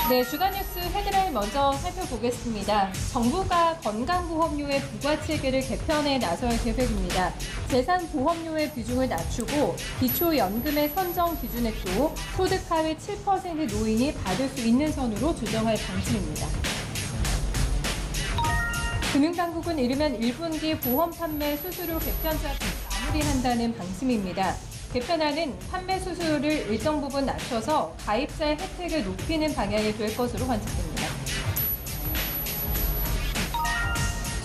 네, 주간 뉴스 헤드라인 먼저 살펴보겠습니다. 정부가 건강보험료의 부과체계를 개편에 나설 계획입니다. 재산보험료의 비중을 낮추고 기초연금의 선정 기준액도 소득 하위 7% 노인이 받을 수 있는 선으로 조정할 방침입니다. 금융당국은 이르면 1분기 보험 판매 수수료 개편작을 마무리한다는 방침입니다. 개편안은 판매 수수료를 일정 부분 낮춰서 가입자의 혜택을 높이는 방향이 될 것으로 관측됩니다.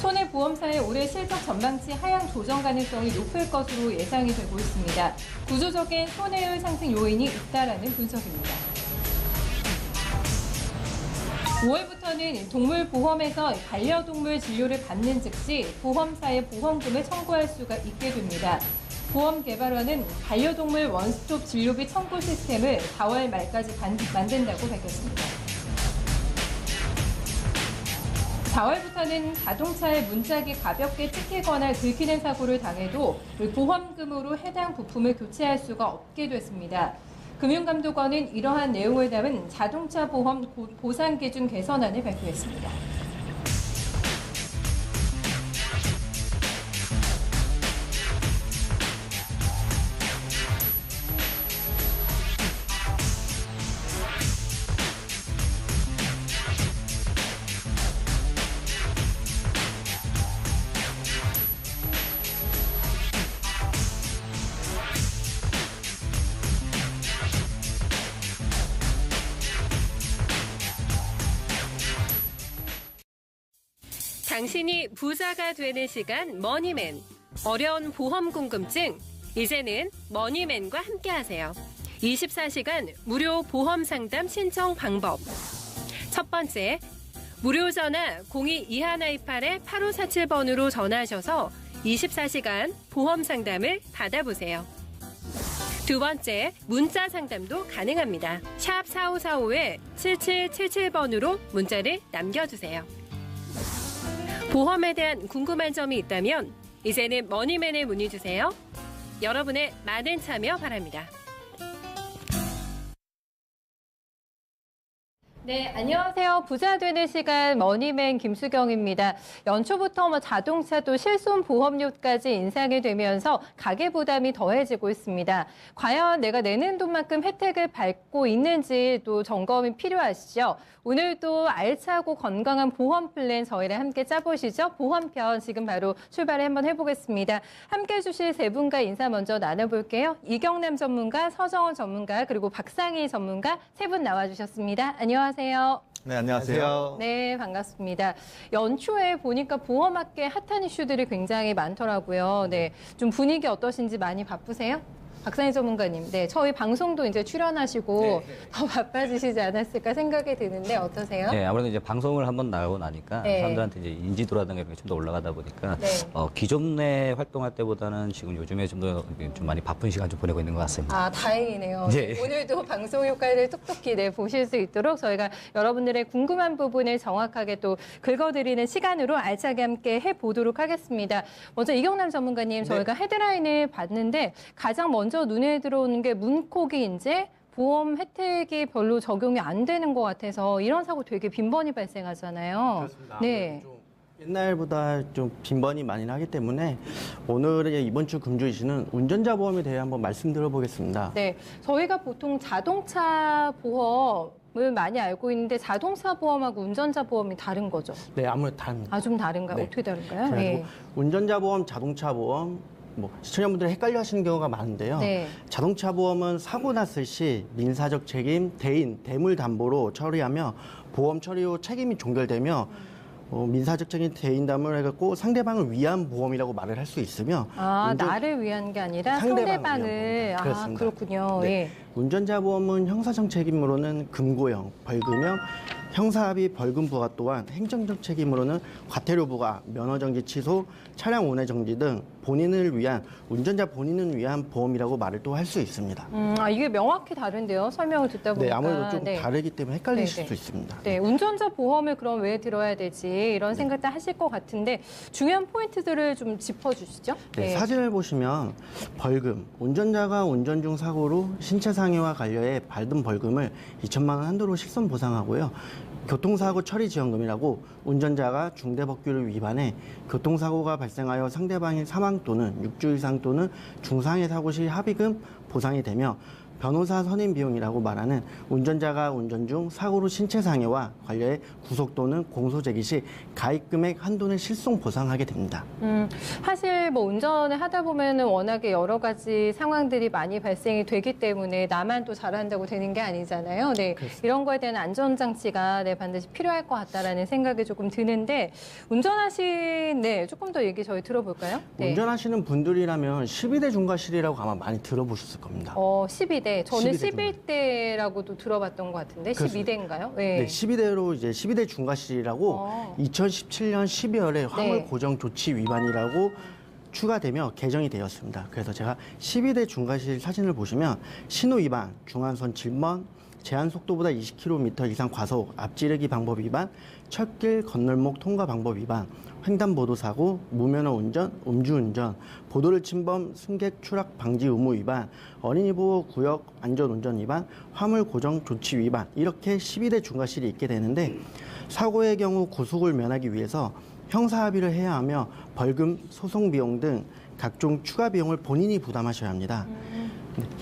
손해보험사의 올해 실적 전망치 하향 조정 가능성이 높을 것으로 예상이 되고 있습니다. 구조적인 손해율 상승 요인이 있다라는 분석입니다. 5월부터는 동물보험에서 반려동물 진료를 받는 즉시 보험사에 보험금을 청구할 수가 있게 됩니다. 보험개발원은 반려동물 원스톱 진료비 청구 시스템을 4월 말까지 만든다고 밝혔습니다. 4월부터는 자동차의 문짝이 가볍게 찍히거나 긁히는 사고를 당해도 보험금으로 해당 부품을 교체할 수가 없게 됐습니다. 금융감독원은 이러한 내용을 담은 자동차 보험 보상 기준 개선안을 발표했습니다. 당신이 부자가 되는 시간 머니맨. 어려운 보험 궁금증? 이제는 머니맨과 함께하세요. 24시간 무료 보험 상담 신청 방법. 첫 번째, 무료 전화 02-2128-8547번으로 전화하셔서 24시간 보험 상담을 받아보세요. 두 번째, 문자 상담도 가능합니다. 샵 4545-7777번으로 문자를 남겨주세요. 보험에 대한 궁금한 점이 있다면 이제는 머니맨에 문의주세요. 여러분의 많은 참여 바랍니다. 네, 안녕하세요. 부자 되는 시간 머니맨 김수경입니다. 연초부터 자동차도 실손 보험료까지 인상이 되면서 가계 부담이 더해지고 있습니다. 과연 내가 내는 돈만큼 혜택을 받고 있는지 또 점검이 필요하시죠? 오늘도 알차고 건강한 보험 플랜 저희랑 함께 짜보시죠. 보험편 지금 바로 출발을 한번 해보겠습니다. 함께 해주실 세 분과 인사 먼저 나눠볼게요. 이경남 전문가, 서정원 전문가, 그리고 박상희 전문가 세 분 나와주셨습니다. 안녕하세요. 네, 안녕하세요. 네, 반갑습니다. 연초에 보니까 보험학계 핫한 이슈들이 굉장히 많더라고요. 네, 좀 분위기 어떠신지 많이 바쁘세요? 박상희 전문가님, 네, 저희 방송도 이제 출연하시고 더 바빠지시지 않았을까 생각이 드는데 어떠세요? 네, 아무래도 이제 방송을 한번 나오고 나니까 네. 사람들한테 이제 인지도라든가 이런 게 좀 더 올라가다 보니까 네. 기존에 활동할 때보다는 지금 요즘에 좀 더 좀 많이 바쁜 시간 좀 보내고 있는 것 같습니다. 아, 다행이네요. 네. 오늘도 방송 효과를 톡톡히 보실 수 있도록 저희가 여러분들의 궁금한 부분을 정확하게 또 긁어드리는 시간으로 알차게 함께 해보도록 하겠습니다. 먼저 이경남 전문가님, 저희가 헤드라인을 봤는데 가장 먼저 눈에 들어오는 게 문콕이 보험 혜택이 별로 적용이 안 되는 것 같아서 이런 사고 되게 빈번히 발생하잖아요. 그렇습니다. 네. 좀 옛날보다 좀 빈번히 많이 나기 때문에 오늘의 이번 주 금주 이슈는 운전자 보험에 대해 한번 말씀드려보겠습니다. 네, 저희가 보통 자동차 보험을 많이 알고 있는데 자동차 보험하고 운전자 보험이 다른 거죠? 네, 아무래도 다릅니다. 아, 좀 다른가요? 네. 어떻게 다른가요? 그래가지고 네. 운전자 보험, 자동차 보험, 시청자분들이 헷갈려 하시는 경우가 많은데요. 네. 자동차 보험은 사고 났을 시 민사적 책임, 대인, 대물 담보로 처리하며 보험 처리 후 책임이 종결되며 민사적 책임, 대인 담보를 해갖고 상대방을 위한 보험이라고 말을 할 수 있으며 나를 위한 게 아니라 상대방을 상대방을. 위한 보험. 그렇습니다. 그렇군요. 네. 예. 운전자 보험은 형사적 책임으로는 금고형, 벌금형, 형사합의 벌금 부과 또한 행정적 책임으로는 과태료 부과, 면허 정지 취소, 차량 운행 정지 등 운전자 본인을 위한 보험이라고 말을 또 할 수 있습니다. 이게 명확히 다른데요. 설명을 듣다 보니까. 네, 아무래도 좀 네. 다르기 때문에 헷갈리실 네, 네. 수 있습니다. 네, 운전자 보험을 그럼 왜 들어야 되지? 이런 생각도 하실 것 같은데 중요한 포인트들을 좀 짚어주시죠. 네, 사진을 보시면 벌금, 운전자가 운전 중 사고로 신체 상해와 관련해 받은 벌금을 2천만 원 한도로 실손 보상하고요. 교통사고 처리 지원금이라고 운전자가 중대법규를 위반해 교통사고가 발생하여 상대방의 사망 또는 6주 이상 또는 중상해 사고 시 합의금 보상이 되며 변호사 선임 비용이라고 말하는 운전자가 운전 중 사고로 신체 상해와 관련해 구속 또는 공소 제기 시 가입 금액 한도는 실손 보상하게 됩니다. 사실 뭐 운전을 하다 보면은 워낙에 여러 가지 상황들이 많이 발생이 되기 때문에 나만 또 잘한다고 되는 게 아니잖아요. 네, 이런 거에 대한 안전장치가 네, 반드시 필요할 것 같다라는 생각이 조금 드는데 네, 조금 더 얘기 저희 들어볼까요? 네. 운전하시는 분들이라면 12대 중과실이라고 아마 많이 들어보셨을 겁니다. 12대. 저는 12대 11대라고도 들어봤던 것 같은데 12대인가요? 네. 네, 12대로 이제 12대 중과실이라고 2017년 12월에 화물 네. 고정 조치 위반이라고 추가되며 개정이 되었습니다. 그래서 제가 12대 중과실 사진을 보시면 신호 위반, 중앙선 질번, 제한 속도보다 20km 이상 과속, 앞지르기 방법 위반, 철길 건널목 통과 방법 위반, 횡단보도 사고, 무면허 운전, 음주운전, 보도를 침범, 승객 추락 방지 의무 위반, 어린이 보호 구역 안전운전 위반, 화물 고정 조치 위반 이렇게 12대 중과실이 있게 되는데 사고의 경우 구속을 면하기 위해서 형사 합의를 해야 하며 벌금, 소송 비용 등 각종 추가 비용을 본인이 부담하셔야 합니다.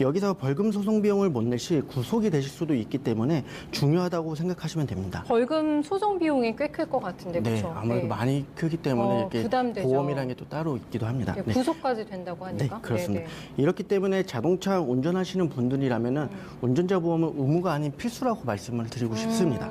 여기서 벌금 소송 비용을 못 낼 시 구속이 되실 수도 있기 때문에 중요하다고 생각하시면 됩니다. 벌금 소송 비용이 꽤 클 것 같은데 네, 그렇죠? 아무래도 많이 크기 때문에 이렇게 부담되죠. 보험이라는 게 또 따로 있기도 합니다. 네, 네. 구속까지 된다고 네, 하니까. 그렇습니다. 네, 이렇기 때문에 자동차 운전하시는 분들이라면은 운전자 보험은 의무가 아닌 필수라고 말씀을 드리고 싶습니다.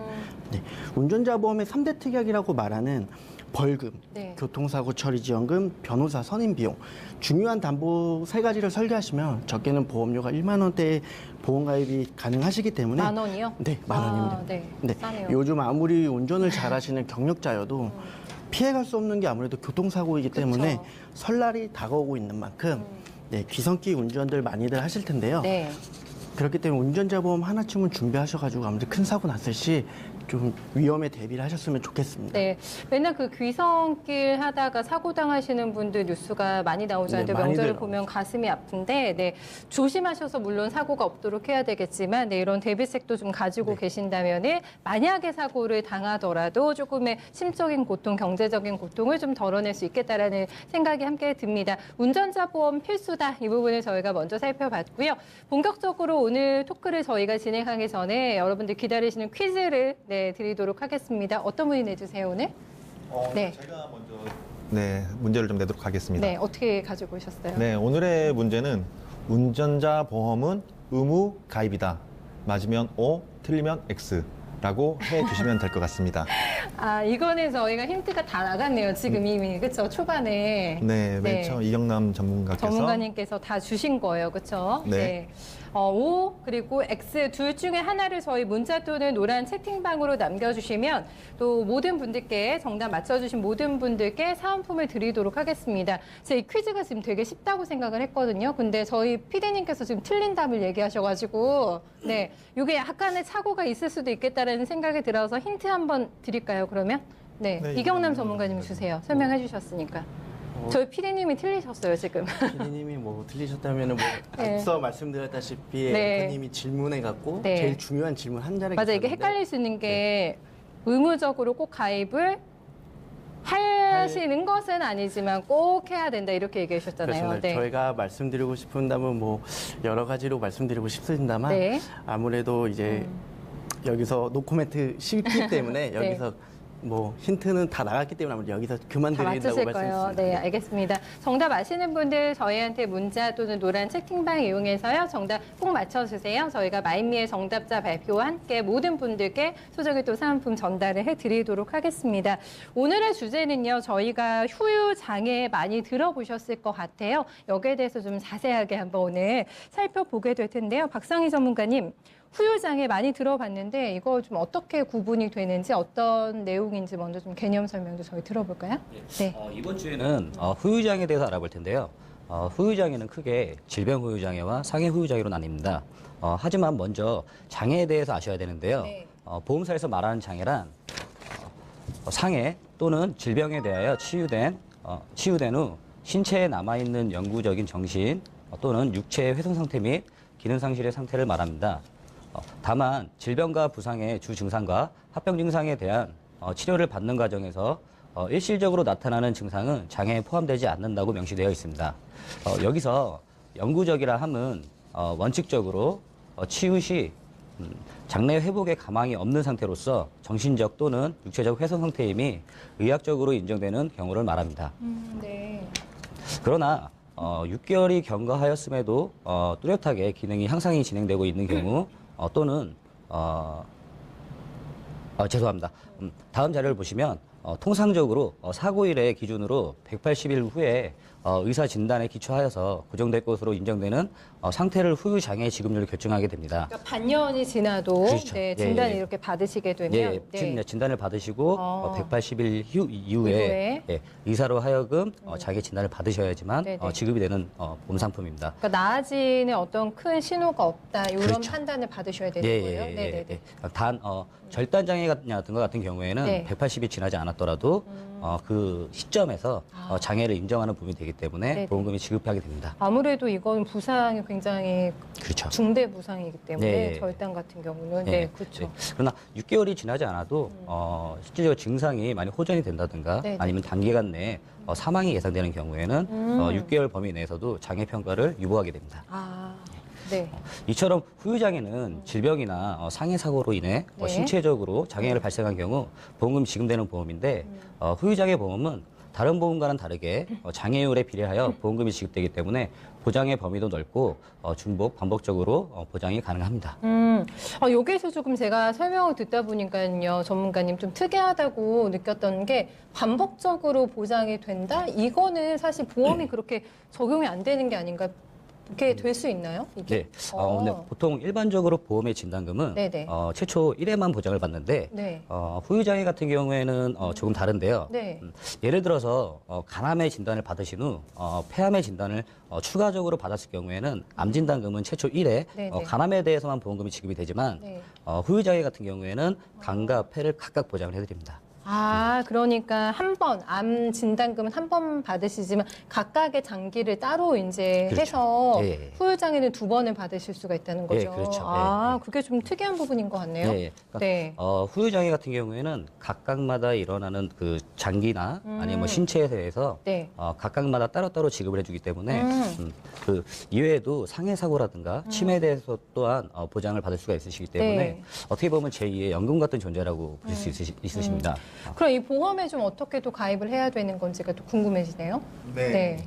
네, 운전자 보험의 3대 특약이라고 말하는 벌금, 네. 교통사고 처리 지원금, 변호사 선임 비용. 중요한 담보 세 가지를 설계하시면 적게는 보험료가 1만 원대의 보험 가입이 가능하시기 때문에 1만 원이요? 네, 1만 원입니다. 네, 싸네요. 요즘 아무리 운전을 잘하시는 경력자여도 피해갈 수 없는 게 아무래도 교통사고이기 때문에 그쵸. 설날이 다가오고 있는 만큼 네, 귀성길 운전들 많이들 하실 텐데요. 네. 그렇기 때문에 운전자 보험 하나쯤은 준비하셔가지고 아무래도 큰 사고 났을 시 좀 위험에 대비를 하셨으면 좋겠습니다. 네, 맨날 그 귀성길 하다가 사고 당하시는 분들 뉴스가 많이 나오잖아요. 네, 명절을 많이들 보면 가슴이 아픈데, 네, 조심하셔서 물론 사고가 없도록 해야 되겠지만, 네, 이런 대비책도 좀 가지고 계신다면은 만약에 사고를 당하더라도 조금의 심적인 고통, 경제적인 고통을 좀 덜어낼 수 있겠다라는 생각이 함께 듭니다. 운전자 보험 필수다 이 부분을 저희가 먼저 살펴봤고요. 본격적으로 오늘 토크를 저희가 진행하기 전에 여러분들 기다리시는 퀴즈를 드리도록 하겠습니다. 어떤 분이 내주세요, 오늘? 네. 제가 먼저 문제를 좀 내도록 하겠습니다. 네, 어떻게 가지고 오셨어요? 네, 오늘의 문제는 운전자 보험은 의무 가입이다. 맞으면 O, 틀리면 X라고 해주시면 될 것 같습니다. 이거는 저희가 힌트가 다 나갔네요. 지금 이미 그렇죠? 초반에. 네, 맨 처음 이경남 전문가님께서 다 주신 거예요, 그렇죠? 네. O 그리고 X 둘 중에 하나를 저희 문자 또는 노란 채팅방으로 남겨주시면 또 모든 분들께 정답 맞춰주신 모든 분들께 사은품을 드리도록 하겠습니다. 제가 이 퀴즈가 지금 되게 쉽다고 생각을 했거든요. 근데 저희 PD님께서 지금 틀린 답을 얘기하셔가지고 네, 이게 약간의 착오가 있을 수도 있겠다라는 생각이 들어서 힌트 한번 드릴까요? 그러면 네, 네, 이경남 전문가님 주세요. 설명해 주셨으니까. 저희 PD님이 틀리셨어요, 지금. 피디님이 뭐 틀리셨다면은 뭐 네. 앞서 말씀드렸다시피 네. 앵커님이 질문해갖고 네. 제일 중요한 질문 한 자리 맞아, 이게 헷갈릴 수 있는 게 의무적으로 꼭 가입을 하시는 것은 아니지만 꼭 해야 된다 이렇게 얘기해 주셨잖아요. 그렇습니다. 저희가 말씀드리고 싶은다면 뭐 여러 가지로 말씀드리고 싶습니다만 네. 아무래도 이제 여기서 노코멘트 쉽기 때문에 네. 여기서 뭐 힌트는 다 나갔기 때문에 아무래도 여기서 그만 다 드린다고 맞추실 거예요. 말씀드렸습니다. 네, 알겠습니다. 정답 아시는 분들 저희한테 문자 또는 노란 채팅방 이용해서요. 정답 꼭 맞춰주세요. 저희가 마이미의 정답자 발표와 함께 모든 분들께 소정의 또 사은품 전달을 해드리도록 하겠습니다. 오늘의 주제는요. 저희가 후유 장애 많이 들어보셨을 것 같아요. 여기에 대해서 좀 자세하게 한번 오늘 살펴보게 될 텐데요. 박상희 전문가님. 후유장애 많이 들어봤는데 이거 좀 어떻게 구분이 되는지 어떤 내용인지 먼저 좀 개념 설명도 저희 들어볼까요? 네. 이번 주에는 후유장애에 대해서 알아볼 텐데요. 후유장애는 크게 질병 후유장애와 상해 후유장애로 나뉩니다. 하지만 먼저 장애에 대해서 아셔야 되는데요. 네. 보험사에서 말하는 장애란 상해 또는 질병에 대하여 치유된 후 신체에 남아있는 영구적인 정신 또는 육체의 훼손 상태 및 기능 상실의 상태를 말합니다. 다만 질병과 부상의 주 증상과 합병 증상에 대한 치료를 받는 과정에서 일시적으로 나타나는 증상은 장애에 포함되지 않는다고 명시되어 있습니다. 여기서 영구적이라 함은 원칙적으로 치유 시 장래 회복의 가망이 없는 상태로서 정신적 또는 육체적 훼손 상태임이 의학적으로 인정되는 경우를 말합니다. 네. 그러나 6개월이 경과하였음에도 뚜렷하게 기능이 향상이 진행되고 있는 경우 또는 죄송합니다. 다음 자료를 보시면 통상적으로 사고일의 기준으로 180일 후에 의사 진단에 기초하여서 고정될 것으로 인정되는 상태를 후유 장애 지급률을 결정하게 됩니다. 그러니까 반년이 지나도 그렇죠. 네, 예, 진단을 예. 이렇게 받으시게 되면 네. 진단을 받으시고 180일 이후에 의사로 하여금 자기 진단을 받으셔야지만 네네. 지급이 되는 보험 상품입니다. 그러니까 나아지는 어떤 큰 신호가 없다 이런 그렇죠. 판단을 받으셔야 되는 거예요. 네네네. 단 절단 장애 같은 것 같은 경우에는 네. 180이 지나지 않았더라도 그 시점에서 장애를 인정하는 부분이 되기 때문에 네네. 보험금이 지급하게 됩니다. 아무래도 이건 부상이 굉장히 그렇죠. 중대 부상이기 때문에 네. 절단 같은 경우는 네. 네, 그렇죠. 네. 그러나 6개월이 지나지 않아도 실질적으로 증상이 많이 호전이 된다든가 네네. 아니면 단기간 내에 사망이 예상되는 경우에는 6개월 범위 내에서도 장애 평가를 유보하게 됩니다. 아, 네. 이처럼 후유장애는 질병이나 상해 사고로 인해 네. 신체적으로 장애를 발생한 경우 보험금이 지급되는 보험인데 후유장애 보험은 다른 보험과는 다르게 장애율에 비례하여 보험금이 지급되기 때문에 보장의 범위도 넓고 중복, 반복적으로 보장이 가능합니다. 여기서 조금 제가 설명을 듣다 보니까요, 전문가님 좀 특이하다고 느꼈던 게 반복적으로 보장이 된다? 이거는 사실 보험이 그렇게 적용이 안 되는 게 아닌가? 이렇게 될 수 있나요? 이게? 네. 근데 보통 일반적으로 보험의 진단금은 네네. 최초 1회만 보장을 받는데 네. 후유장애 같은 경우에는 조금 다른데요. 네. 예를 들어서 간암의 진단을 받으신 후 폐암의 진단을 추가적으로 받았을 경우에는 암 진단금은 최초 1회 네네. 간암에 대해서만 보험금이 지급이 되지만 네. 후유장애 같은 경우에는 간과 폐를 각각 보장을 해드립니다. 아, 그러니까 한 번, 암 진단금은 한 번 받으시지만 각각의 장기를 따로 이제 그렇죠. 해서 예, 예. 후유장애는 2번을 받으실 수가 있다는 거죠. 예, 그렇죠. 아, 예, 예. 그게 좀 특이한 부분인 것 같네요. 예, 예. 그러니까 네. 후유장애 같은 경우에는 각각마다 일어나는 그 장기나 아니면 뭐 신체에 대해서 네. 각각마다 따로따로 지급을 해주기 때문에 그 이외에도 상해 사고라든가 치매에 대해서 또한 보장을 받을 수가 있으시기 때문에 네. 어떻게 보면 제2의 연금 같은 존재라고 보실 수 있으십니다. 그럼 이 보험에 좀 어떻게 또 가입을 해야 되는 건지가 또 궁금해지네요. 네.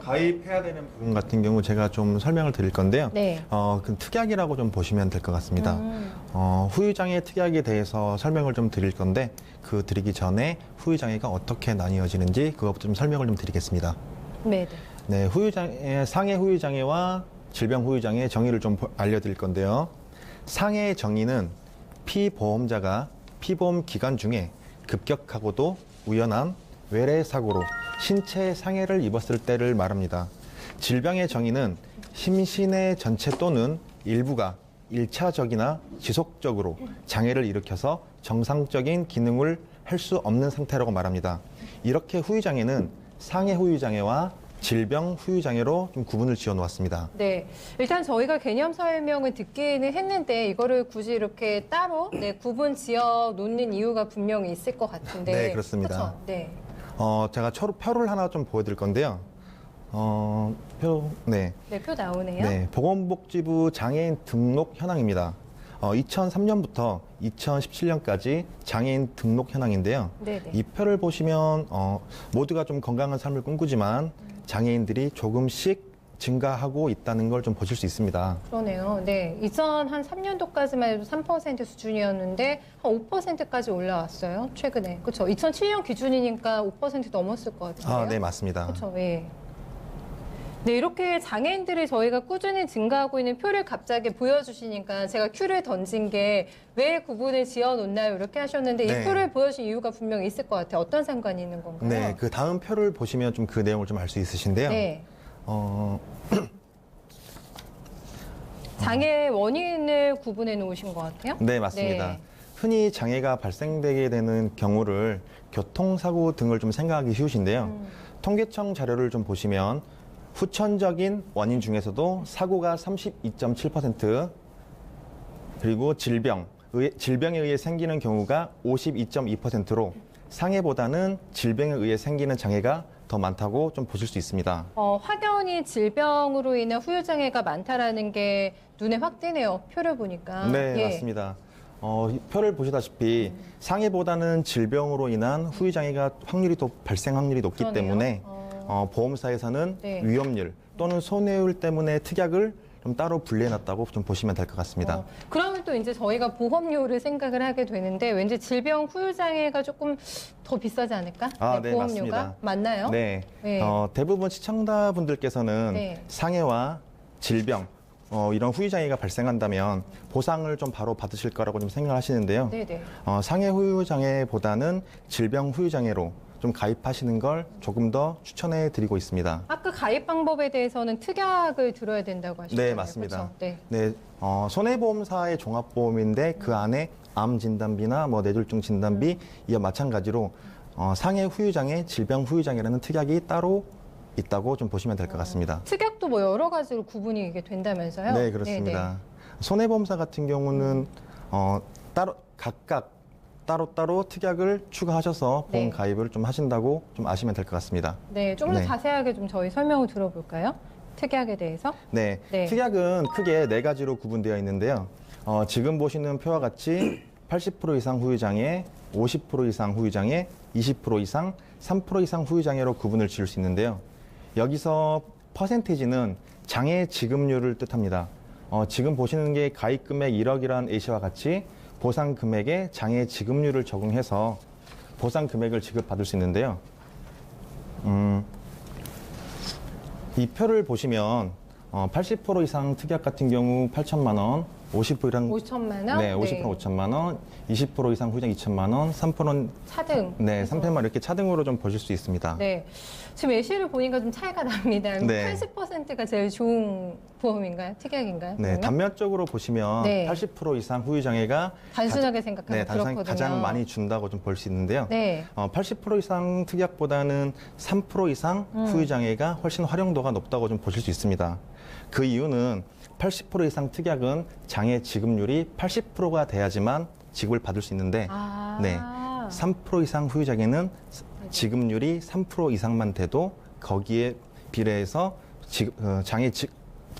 가입해야 되는 부분 같은 경우 제가 좀 설명을 드릴 건데요. 네. 그 특약이라고 좀 보시면 될 것 같습니다. 후유장애 특약에 대해서 설명을 좀 드릴 건데 그 드리기 전에 후유장애가 어떻게 나뉘어지는지 그것부터 좀 설명을 좀 드리겠습니다. 네. 네, 후유장애, 상해 후유장애와 질병 후유장애 정의를 좀 알려드릴 건데요. 상해의 정의는 피보험자가 피보험 기간 중에 급격하고도 우연한 외래 사고로 신체 상해를 입었을 때를 말합니다. 질병의 정의는 심신의 전체 또는 일부가 일차적이나 지속적으로 장애를 일으켜서 정상적인 기능을 할 수 없는 상태라고 말합니다. 이렇게 후유장애는 상해 후유장애와 질병 후유장애로 좀 구분을 지어 놓았습니다. 네. 일단 저희가 개념 설명을 듣기는 했는데 이거를 굳이 이렇게 따로 구분 지어 놓는 이유가 분명히 있을 것 같은데. 네, 그렇습니다. 그렇죠? 네. 제가 표를 하나 좀 보여드릴 건데요. 네. 네, 표 나오네요. 네, 보건복지부 장애인 등록 현황입니다. 2003년부터 2017년까지 장애인 등록 현황인데요. 네네. 이 표를 보시면 모두가 좀 건강한 삶을 꿈꾸지만 장애인들이 조금씩 증가하고 있다는 걸 좀 보실 수 있습니다. 그러네요. 네. 2003년도까지만 해도 3% 수준이었는데 한 5%까지 올라왔어요. 최근에. 그렇죠. 2007년 기준이니까 5% 넘었을 것 같은데요. 네, 맞습니다. 그렇죠. 예. 네, 이렇게 장애인들이 저희가 꾸준히 증가하고 있는 표를 갑자기 보여주시니까 제가 큐를 던진 게 왜 구분을 지어놓나요? 이렇게 하셨는데 네. 이 표를 보여주신 이유가 분명히 있을 것 같아요. 어떤 상관이 있는 건가요? 네, 그 다음 표를 보시면 좀 그 내용을 좀 알 수 있으신데요. 네. 어, 장애 원인을 구분해 놓으신 것 같아요? 네, 맞습니다. 네. 흔히 장애가 발생되게 되는 경우를 교통사고 등을 좀 생각하기 쉬우신데요. 통계청 자료를 좀 보시면 후천적인 원인 중에서도 사고가 32.7%, 그리고 질병에 의해 생기는 경우가 52.2%로 상해보다는 질병에 의해 생기는 장애가 더 많다고 좀 보실 수 있습니다. 확연히 질병으로 인한 후유장애가 많다라는 게 눈에 확 띄네요. 표를 보니까. 네, 예. 맞습니다. 이 표를 보시다시피 상해보다는 질병으로 인한 후유장애가 발생 확률이 높기 그러네요. 때문에 보험사에서는 네. 위험률 또는 손해율 때문에 특약을 좀 따로 분리해놨다고 좀 보시면 될 것 같습니다. 그러면 또 이제 저희가 보험료를 생각을 하게 되는데 왠지 질병 후유장애가 조금 더 비싸지 않을까? 네, 보험료가 맞습니다. 맞나요? 네, 네. 대부분 시청자분들께서는 네. 상해와 질병 이런 후유장애가 발생한다면 보상을 좀 바로 받으실 거라고 좀 생각하시는데요. 네네. 상해 후유장애보다는 질병 후유장애로 좀 가입하시는 걸 조금 더 추천해 드리고 있습니다. 아까 가입 방법에 대해서는 특약을 들어야 된다고 하셨잖아요. 네, 맞습니다. 그렇죠? 네. 네, 손해보험사의 종합보험인데 그 안에 암 진단비나 뇌졸중 진단비 이와 마찬가지로 상해 후유장애, 질병 후유장애라는 특약이 따로 있다고 좀 보시면 될 것 같습니다. 특약도 뭐 여러 가지로 구분이 이게 된다면서요? 네, 그렇습니다. 손해보험사 같은 경우는 각각 따로따로 특약을 추가하셔서 보험 네. 가입을 좀 하신다고 좀 아시면 될 것 같습니다. 네, 좀 더 네. 자세하게 좀 저희 설명을 들어볼까요? 특약에 대해서. 네, 네. 특약은 크게 4가지로 구분되어 있는데요. 지금 보시는 표와 같이 80% 이상 후유장애, 50% 이상 후유장애, 20% 이상, 3% 이상 후유장애로 구분을 지을 수 있는데요. 여기서 퍼센테이지는 장애 지급률을 뜻합니다. 지금 보시는 게 가입 금액 1억이라는 예시와 같이 보상 금액에 장애 지급률을 적용해서 보상 금액을 지급받을 수 있는데요. 이 표를 보시면 80% 이상 특약 같은 경우 8천만 원, 50% 이상 5천만 원? 네, 50% 5천만 원, 20% 이상 후유장 2천만 원, 3%는 차등. 네, 3편만 이렇게 차등으로 좀 보실 수 있습니다. 네. 지금 예시를 보니까 좀 차이가 납니다. 네. 80%가 제일 좋은 보험인가요? 특약인가요? 네, 그러면? 단면적으로 보시면 네. 80% 이상 후유장애가 단순하게 생각하면 그렇거든요. 가장 많이 준다고 좀 볼 수 있는데요. 네. 80% 이상 특약보다는 3% 이상 후유장애가 훨씬 활용도가 높다고 좀 보실 수 있습니다. 그 이유는 80% 이상 특약은 장애 지급률이 80%가 돼야지만 지급을 받을 수 있는데 네, 3% 이상 후유장애는 지급률이 3% 이상만 돼도 거기에 비례해서 장애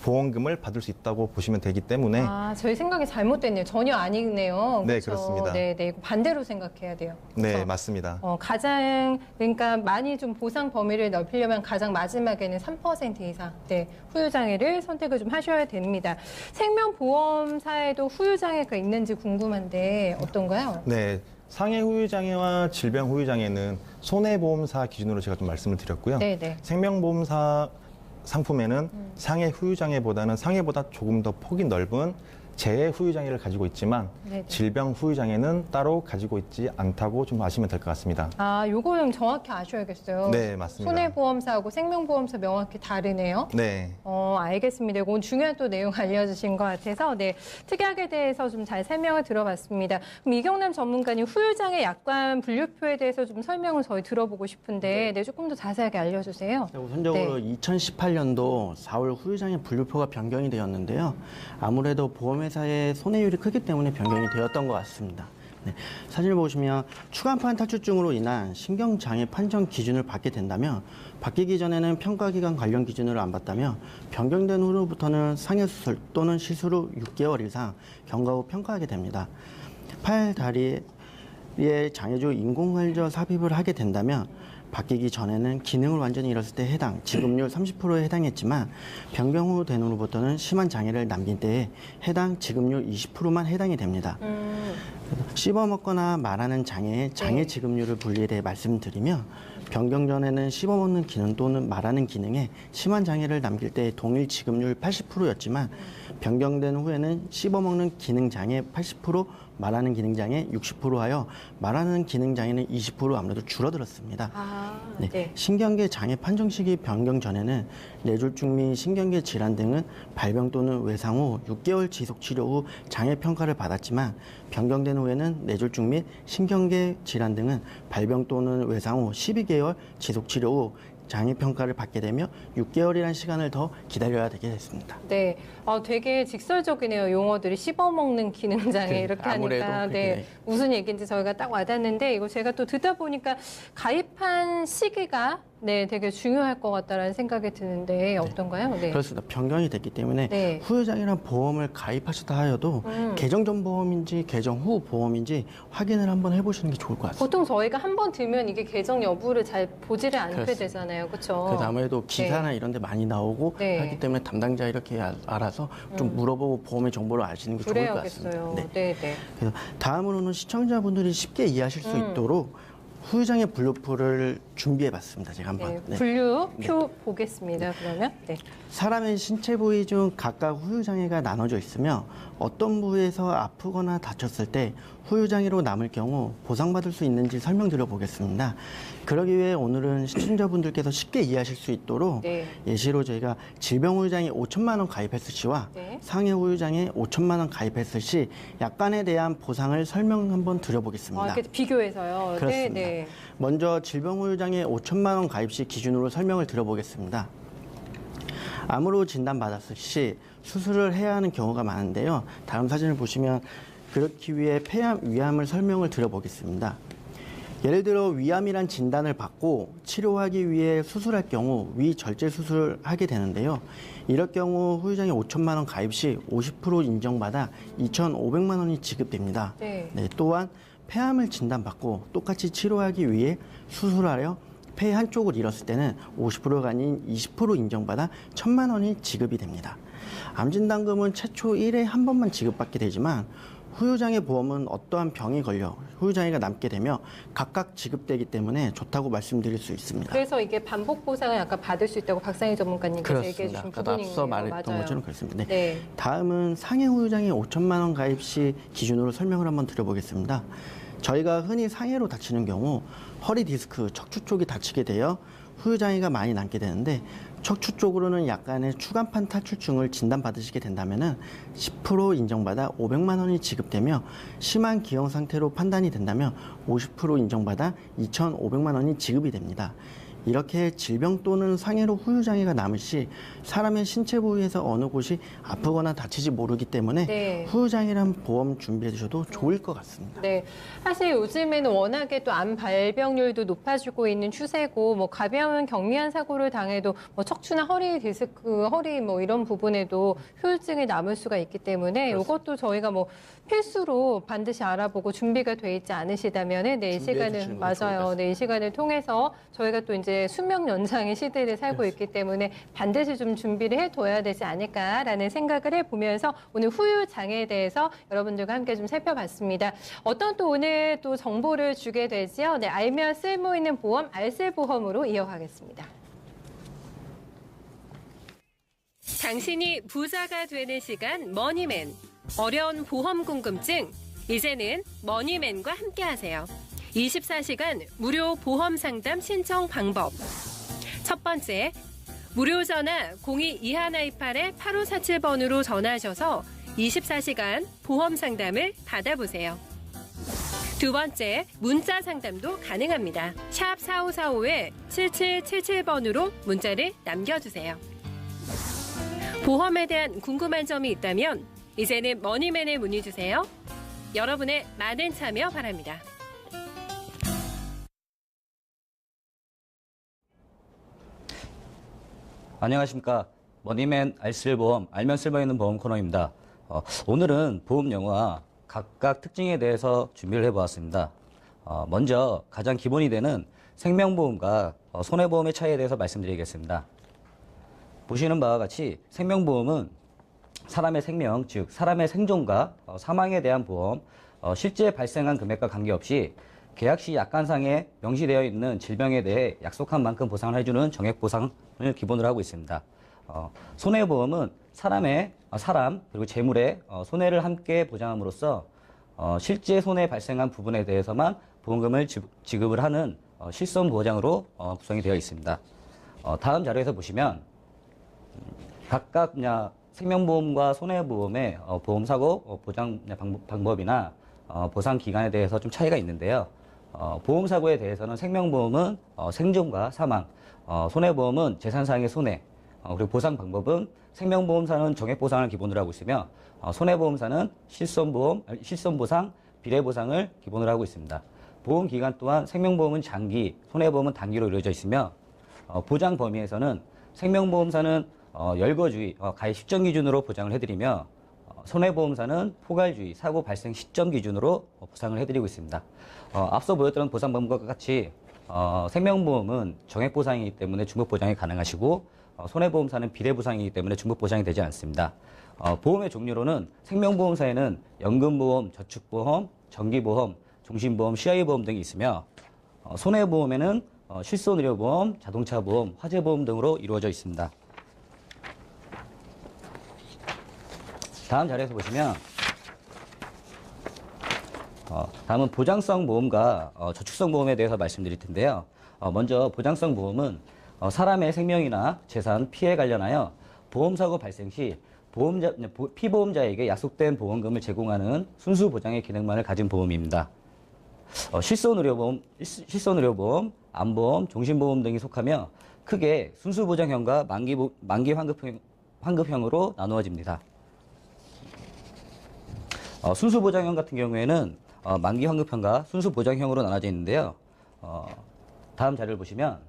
보험금을 받을 수 있다고 보시면 되기 때문에 저희 생각이 잘못됐네요. 전혀 아니네요. 네, 그렇죠? 그렇습니다. 네, 네. 반대로 생각해야 돼요. 네, 그렇죠? 맞습니다. 그러니까 많이 좀 보상 범위를 넓히려면 가장 마지막에는 3% 이상, 네, 후유장애를 선택을 좀 하셔야 됩니다. 생명보험사에도 후유장애가 있는지 궁금한데 어떤가요? 네, 상해 후유장애와 질병 후유장애는 손해보험사 기준으로 제가 좀 말씀을 드렸고요. 네, 네. 생명보험사 상품에는 상해 후유장애보다는 상해보다 조금 더 폭이 넓은 재해 후유장애를 가지고 있지만 네네. 질병 후유장애는 따로 가지고 있지 않다고 좀 아시면 될 것 같습니다. 요거는 정확히 아셔야겠어요. 네, 맞습니다. 손해보험사하고 생명보험사 명확히 다르네요. 네. 알겠습니다. 이건 중요한 또 내용 알려주신 것 같아서 네, 특약에 대해서 좀 잘 설명을 들어봤습니다. 그럼 이경남 전문가님 후유장애 약관 분류표에 대해서 좀 설명을 저희 들어보고 싶은데 네, 조금 더 자세하게 알려주세요. 우선적으로 네. 2018년도 4월 후유장애 분류표가 변경이 되었는데요. 아무래도 보험회사의 손해율이 크기 때문에 변경이 되었던 것 같습니다. 네, 사진을 보시면 추간판 탈출증으로 인한 신경장애 판정 기준을 받게 된다면 바뀌기 전에는 평가기간 관련 기준을 안 받다며 변경된 후로부터는 상해수술 또는 시술 후 6개월 이상 경과 후 평가하게 됩니다. 팔, 다리에 장애주 인공관절 삽입을 하게 된다면 바뀌기 전에는 기능을 완전히 잃었을 때 해당, 지급률 30%에 해당했지만 변경 후 된 후부터는 심한 장애를 남긴 때에 해당 지급률 20%만 해당이 됩니다. 씹어먹거나 말하는 장애의 장애 지급률을 분리에 대해 말씀드리면 변경 전에는 씹어먹는 기능 또는 말하는 기능에 심한 장애를 남길 때 동일 지급률 80%였지만 변경된 후에는 씹어먹는 기능 장애 80%, 말하는 기능 장애 60% 하여 말하는 기능 장애는 20% 아무래도 줄어들었습니다. 네. 신경계 장애 판정 시기 변경 전에는 뇌졸중 및 신경계 질환 등은 발병 또는 외상 후 6개월 지속 치료 후 장애 평가를 받았지만 변경된 후에는 뇌졸중 및 신경계 질환 등은 발병 또는 외상 후 12개월 지속 치료 후 장애 평가를 받게 되며 6개월이라는 시간을 더 기다려야 되게 됐습니다. 네, 되게 직설적이네요. 용어들이 씹어먹는 기능장애 이렇게 아무래도 하니까 그게 무슨 얘기인지 저희가 딱 와닿는데 이거 제가 또 듣다 보니까 가입한 시기가 되게 중요할 것 같다라는 생각이 드는데 어떤가요? 네. 그렇습니다. 변경이 됐기 때문에 네. 후유장애란 보험을 가입하셨다 하여도 개정 전 보험인지 개정 후 보험인지 확인을 한번 해보시는 게 좋을 것 같습니다. 보통 저희가 한 번 들면 이게 개정 여부를 잘 보지를 않게 그렇습니다. 되잖아요. 그렇죠? 그래서 아무래도 기사나 이런 데 많이 나오고 네. 하기 때문에 담당자 이렇게 알아서 좀 물어보고 보험의 정보를 아시는 게 좋을 것 같습니다. 그래야겠어요. 네. 네. 그래서 다음으로는 시청자분들이 쉽게 이해하실 수 있도록 후유장애 분류표를 준비해봤습니다. 제가 한번. 네. 분류표 보겠습니다. 그러면 사람의 신체 부위 중 각각 후유장애가 나눠져 있으며 어떤 부위에서 아프거나 다쳤을 때 후유장애로 남을 경우 보상받을 수 있는지 설명드려 보겠습니다. 그러기 위해 오늘은 시청자분들께서 쉽게 이해하실 수 있도록 예시로 저희가 질병 후유장애 5천만 원 가입했을 시와 상해 후유장애 5천만 원 가입했을 시 약관에 대한 보상을 설명 한번 드려보겠습니다. 이렇게 비교해서요. 그렇습니다. 먼저 질병 후유장애 5천만 원 가입 시 기준으로 설명을 드려보겠습니다. 암으로 진단받았을 시 수술을 해야 하는 경우가 많은데요. 다음 사진을 보시면 그렇기 위해 폐암, 위암을 설명을 드려보겠습니다. 예를 들어 위암이란 진단을 받고 치료하기 위해 수술할 경우 위절제 수술을 하게 되는데요. 이럴 경우 후유장애 5천만 원 가입 시 50% 인정받아 2,500만 원이 지급됩니다. 또한 폐암을 진단받고 똑같이 치료하기 위해 수술하려 폐 한쪽을 잃었을 때는 50%가 아닌 20% 인정받아 1,000만 원이 지급이 됩니다. 암진단금은 최초 1회에 한 번만 지급받게 되지만 후유장애 보험은 어떠한 병이 걸려 후유장애가 남게 되며 각각 지급되기 때문에 좋다고 말씀드릴 수 있습니다. 그래서 이게 반복 보상을 약간 받을 수 있다고 박상희 전문가님께서 얘기해 주신 부분이네요. 앞서 말했던 것처럼 그렇습니다. 네. 다음은 상해 후유장애 5천만 원 가입 시 기준으로 설명을 한번 드려보겠습니다. 저희가 흔히 상해로 다치는 경우 허리 디스크, 척추 쪽이 다치게 되어 후유장애가 많이 남게 되는데 척추 쪽으로는 약간의 추간판 탈출증을 진단받으시게 된다면 10% 인정받아 500만 원이 지급되며 심한 기형 상태로 판단이 된다면 50% 인정받아 2,500만 원이 지급이 됩니다. 이렇게 질병 또는 상해로 후유장애가 남을 시 사람의 신체 부위에서 어느 곳이 아프거나 다치지 모르기 때문에 후유장애란 보험 준비해 두셔도 좋을 것 같습니다. 네, 사실 요즘에는 워낙에 또 암 발병률도 높아지고 있는 추세고 뭐 가벼운 경미한 사고를 당해도 뭐 척추나 허리 디스크, 허리 이런 부분에도 후유증이 남을 수가 있기 때문에 이것도 저희가 뭐 필수로 반드시 알아보고 준비가 돼 있지 않으시다면 이 시간을 이 시간을 통해서 저희가 또 이제 수명 연장의 시대를 살고 있기 때문에 반드시 좀 준비를 해둬야 되지 않을까라는 생각을 해보면서 오늘 후유 장애에 대해서 여러분들과 함께 좀 살펴봤습니다. 어떤 또 오늘 또 정보를 주게 되지요? 알면 쓸모 있는 보험 알쓸보험으로 이어가겠습니다. 당신이 부자가 되는 시간 머니맨. 어려운 보험 궁금증 이제는 머니맨과 함께하세요. 24시간 무료 보험 상담 신청 방법. 첫 번째, 무료 전화 02-2128-8547번으로 전화하셔서 24시간 보험 상담을 받아보세요. 두 번째, 문자 상담도 가능합니다. 샵 4545-7777번으로 문자를 남겨주세요. 보험에 대한 궁금한 점이 있다면 이제는 머니맨에 문의주세요. 여러분의 많은 참여 바랍니다. 안녕하십니까. 머니맨 알쓸보험, 알면 쓸모있는 보험 코너입니다. 오늘은 보험 용어와 각각 특징에 대해서 준비를 해보았습니다. 먼저 가장 기본이 되는 생명보험과 손해보험의 차이에 대해서 말씀드리겠습니다. 보시는 바와 같이 생명보험은 사람의 생명, 즉 사람의 생존과 사망에 대한 보험, 실제 발생한 금액과 관계없이 계약 시 약관상에 명시되어 있는 질병에 대해 약속한 만큼 보상을 해주는 정액 보상을 기본으로 하고 있습니다. 손해보험은 사람 그리고 재물의 손해를 함께 보장함으로써 실제 손해 발생한 부분에 대해서만 보험금을 지급을 하는 실손 보장으로 구성이 되어 있습니다. 다음 자료에서 보시면 각각 생명보험과 손해보험의 보험사고 보장 방법이나 보상 기간에 대해서 좀 차이가 있는데요. 보험사고에 대해서는 생명보험은 생존과 사망, 손해보험은 재산상의 손해, 그리고 보상 방법은 생명보험사는 정액보상을 기본으로 하고 있으며 손해보험사는 실손보상, 비례보상을 기본으로 하고 있습니다. 보험기간 또한 생명보험은 장기, 손해보험은 단기로 이루어져 있으며 보장 범위에서는 생명보험사는 열거주의, 가입 시점 기준으로 보장을 해드리며 손해보험사는 포괄주의, 사고 발생 시점 기준으로 보상을 해드리고 있습니다. 앞서 보였던 보상 방법과 같이 생명보험은 정액보상이기 때문에 중복보장이 가능하시고 손해보험사는 비례보상이기 때문에 중복보장이 되지 않습니다. 보험의 종류로는 생명보험사에는 연금보험, 저축보험, 정기보험, 종신보험, CI보험 등이 있으며 손해보험에는 실손의료보험, 자동차보험, 화재보험 등으로 이루어져 있습니다. 다음 자료에서 보시면 다음은 보장성 보험과 저축성 보험에 대해서 말씀드릴 텐데요. 먼저 보장성 보험은 사람의 생명이나 재산, 피해에 관련하여 보험사고 발생 시 피보험자에게 약속된 보험금을 제공하는 순수 보장의 기능만을 가진 보험입니다. 실손의료보험, 암보험, 종신보험 등이 속하며 크게 순수보장형과 만기 환급형으로 나누어집니다. 순수보장형 같은 경우에는 만기 환급형과 순수보장형으로 나눠져 있는데요. 다음 자료를 보시면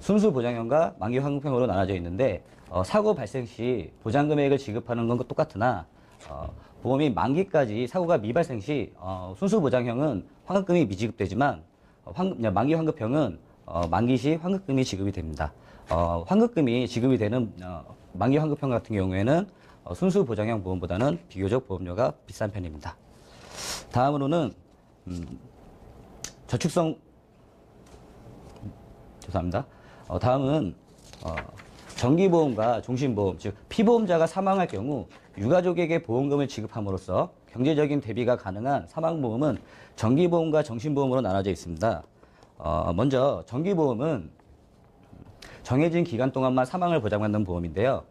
순수보장형과 만기 환급형으로 나눠져 있는데 사고 발생 시 보장금액을 지급하는 건 똑같으나 보험이 만기까지 사고가 미발생 시 순수보장형은 환급금이 미지급되지만 만기 환급형은 만기 시 환급금이 지급이 됩니다. 환급금이 지급이 되는 만기 환급형 같은 경우에는 순수보장형 보험보다는 비교적 보험료가 비싼 편입니다. 다음으로는 다음은 정기보험과 종신보험, 즉 피보험자가 사망할 경우 유가족에게 보험금을 지급함으로써 경제적인 대비가 가능한 사망보험은 정기보험과 종신보험으로 나눠져 있습니다. 먼저 정기보험은 정해진 기간 동안만 사망을 보장받는 보험인데요.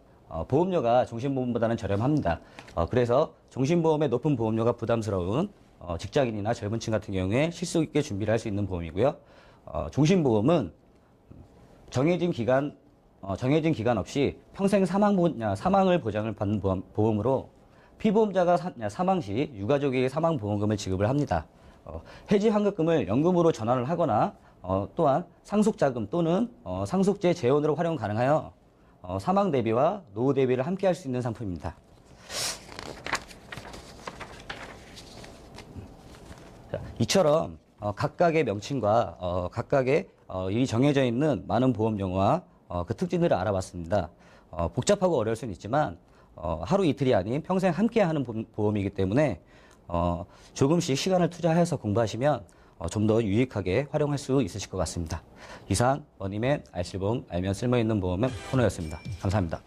보험료가 종신보험보다는 저렴합니다. 그래서 종신보험의 높은 보험료가 부담스러운 직장인이나 젊은 층 같은 경우에 실속 있게 준비를 할 수 있는 보험이고요. 종신보험은 정해진 기간 없이 평생 사망을 보장을 받는 보험으로 피보험자가 사망 시 유가족에게 사망보험금을 지급을 합니다. 해지 환급금을 연금으로 전환을 하거나 또한 상속자금 또는 상속재 재원으로 활용 가능하여 사망 대비와 노후 대비를 함께 할 수 있는 상품입니다. 이처럼 각각의 명칭과 각각의 이 정해져 있는 많은 보험 용어와 그 특징들을 알아봤습니다. 복잡하고 어려울 수는 있지만 하루 이틀이 아닌 평생 함께하는 보험이기 때문에 조금씩 시간을 투자해서 공부하시면 좀 더 유익하게 활용할 수 있으실 것 같습니다. 이상 머니맨 알쓸보험 알면 쓸모있는 보험의 코너였습니다. 감사합니다.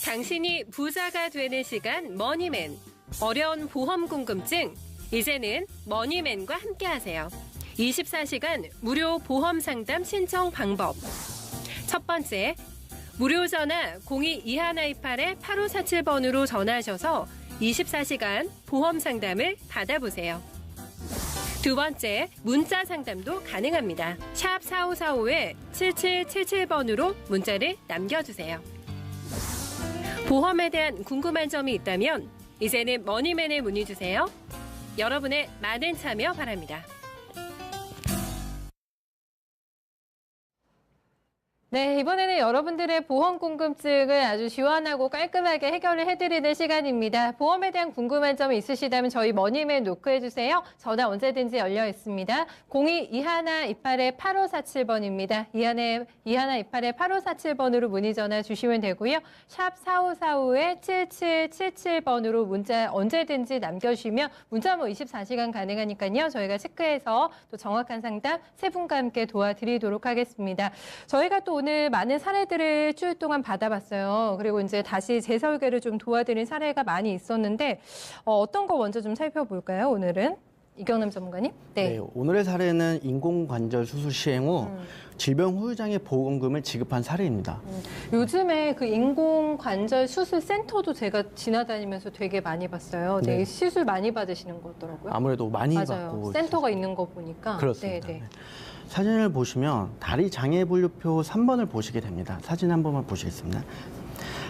당신이 부자가 되는 시간 머니맨. 어려운 보험 궁금증. 이제는 머니맨과 함께하세요. 24시간 무료 보험 상담 신청 방법. 첫 번째, 무료 전화 02-2128-8547번으로 전화하셔서 24시간 보험 상담을 받아보세요. 두 번째, 문자 상담도 가능합니다. 샵 4545-7777번으로 문자를 남겨주세요. 보험에 대한 궁금한 점이 있다면 이제는 머니맨에 문의주세요. 여러분의 많은 참여 바랍니다. 네, 이번에는 여러분들의 보험 궁금증을 아주 시원하고 깔끔하게 해결을 해드리는 시간입니다. 보험에 대한 궁금한 점이 있으시다면 저희 머니맨 노크해주세요. 전화 언제든지 열려 있습니다. 02-2128-8547번입니다. 2128-8547번으로 문의 전화 주시면 되고요. 샵 4545-7777번으로 문자 언제든지 남겨주시면 문자 24시간 가능하니까요. 저희가 체크해서 또 정확한 상담 세 분과 함께 도와드리도록 하겠습니다. 저희가 또 오늘 많은 사례들을 주일 동안 받아봤어요. 그리고 이제 다시 재설계를 좀 도와드린 사례가 많이 있었는데 어떤 거 먼저 좀 살펴볼까요? 오늘은 이경남 전문가님. 네, 오늘의 사례는 인공관절 수술 시행 후 질병 후유장애 보험금을 지급한 사례입니다. 요즘에 그 인공관절 수술 센터도 제가 지나다니면서 되게 많이 봤어요. 네, 네. 시술 많이 받으시는 거더라고요. 아무래도 많이 맞아요. 받고 센터가 있는 거 보니까. 그렇습니다. 네, 네. 네. 사진을 보시면 다리 장애 분류표 3번을 보시게 됩니다. 사진 한 번만 보시겠습니다.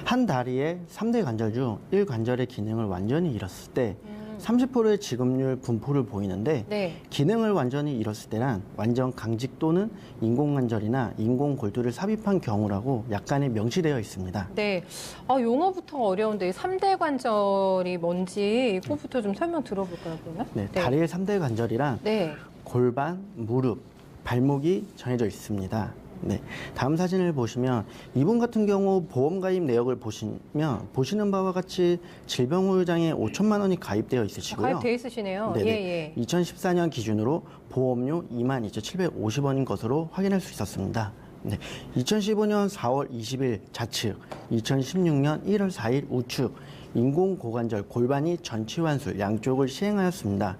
한 다리의 3대 관절 중 1관절의 기능을 완전히 잃었을 때 30%의 지급률 분포를 보이는데 네. 기능을 완전히 잃었을 때란 완전 강직 또는 인공관절이나 인공골두를 삽입한 경우라고 약관에 명시되어 있습니다. 네. 용어부터 어려운데 3대 관절이 뭔지 이거부터 좀 설명 들어볼까요, 그러면? 네, 다리의 3대 관절이란 네. 골반, 무릎, 발목이 정해져 있습니다. 네, 다음 사진을 보시면 이분 같은 경우 보험 가입 내역을 보시면 보시는 바와 같이 질병 후유장에 5천만 원이 가입되어 있으시고요. 가입돼 있으시네요. 네네. 예, 예. 2014년 기준으로 보험료 22,750원인 것으로 확인할 수 있었습니다. 네, 2015년 4월 20일 좌측, 2016년 1월 4일 우측, 인공고관절 골반이 전치환술 양쪽을 시행하였습니다.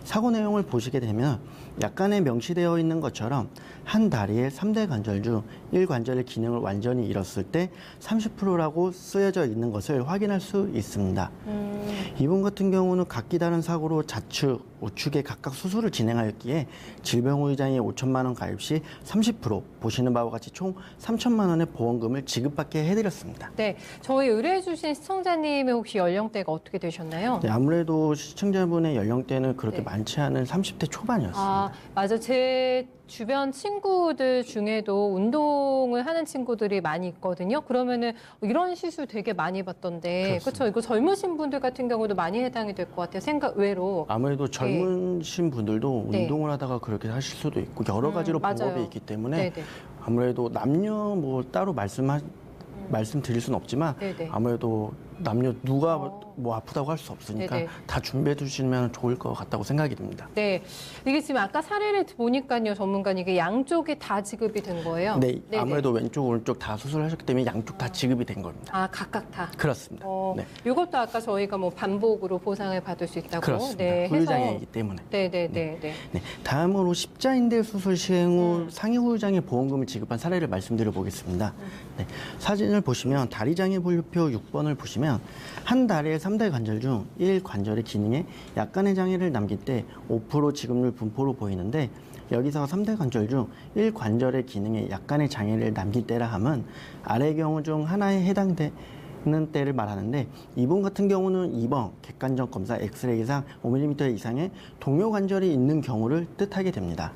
사고 내용을 보시게 되면 약관에 명시되어 있는 것처럼 한 다리의 3대 관절 중 1관절의 기능을 완전히 잃었을 때 30%라고 쓰여져 있는 것을 확인할 수 있습니다. 이분 같은 경우는 각기 다른 사고로 좌측, 우측에 각각 수술을 진행하였기에 질병 후유장애 5천만 원 가입 시 30% 보시는 바와 같이 총 3천만 원의 보험금을 지급받게 해드렸습니다. 네. 저희 의뢰해주신 시청자님의 혹시 연령대가 어떻게 되셨나요? 네, 아무래도 시청자분의 연령대는 그렇게 네. 많지 않은 30대 초반이었습니다. 맞아. 제 주변 친구들 중에도 운동을 하는 친구들이 많이 있거든요. 그러면은 이런 시술 되게 많이 받던데, 그렇죠? 이거 젊으신 분들 같은 경우도 많이 해당이 될 것 같아요. 외로. 아무래도 젊으신 분들도 네. 운동을 하다가 그렇게 하실 수도 있고 여러 가지로 맞아요. 방법이 있기 때문에 네네. 아무래도 남녀 뭐 따로 말씀드릴 수는 없지만 네네. 아무래도 남녀 누가 뭐 아프다고 할 수 없으니까 네네. 다 준비해 두시면 좋을 것 같다고 생각이 듭니다. 네. 이게 지금 아까 사례를 보니까요, 전문가님, 이게 양쪽이 다 지급이 된 거예요? 네, 네네. 아무래도 왼쪽 오른쪽 다 수술하셨기 때문에 양쪽 다 지급이 된 겁니다. 각각 다. 그렇습니다. 네, 이것도 아까 저희가 뭐 반복으로 보상을 받을 수 있다고. 그렇습니다. 네, 후유장애이기 때문에. 네네네. 네, 다음으로 십자인대 수술 시행 후 상해 후유장애 보험금을 지급한 사례를 말씀드려 보겠습니다. 네, 사진을 보시면 다리장애 분류표 6번을 보시면 한 다리의 3대 관절 중 1관절의 기능에 약간의 장애를 남길 때 5% 지급률 분포로 보이는데 여기서 3대 관절 중 1관절의 기능에 약간의 장애를 남길 때라 함은 아래 경우 중 하나에 해당되는 때를 말하는데 이분 같은 경우는 2번 객관적 검사 엑스레이상 5mm 이상의 동요관절이 있는 경우를 뜻하게 됩니다.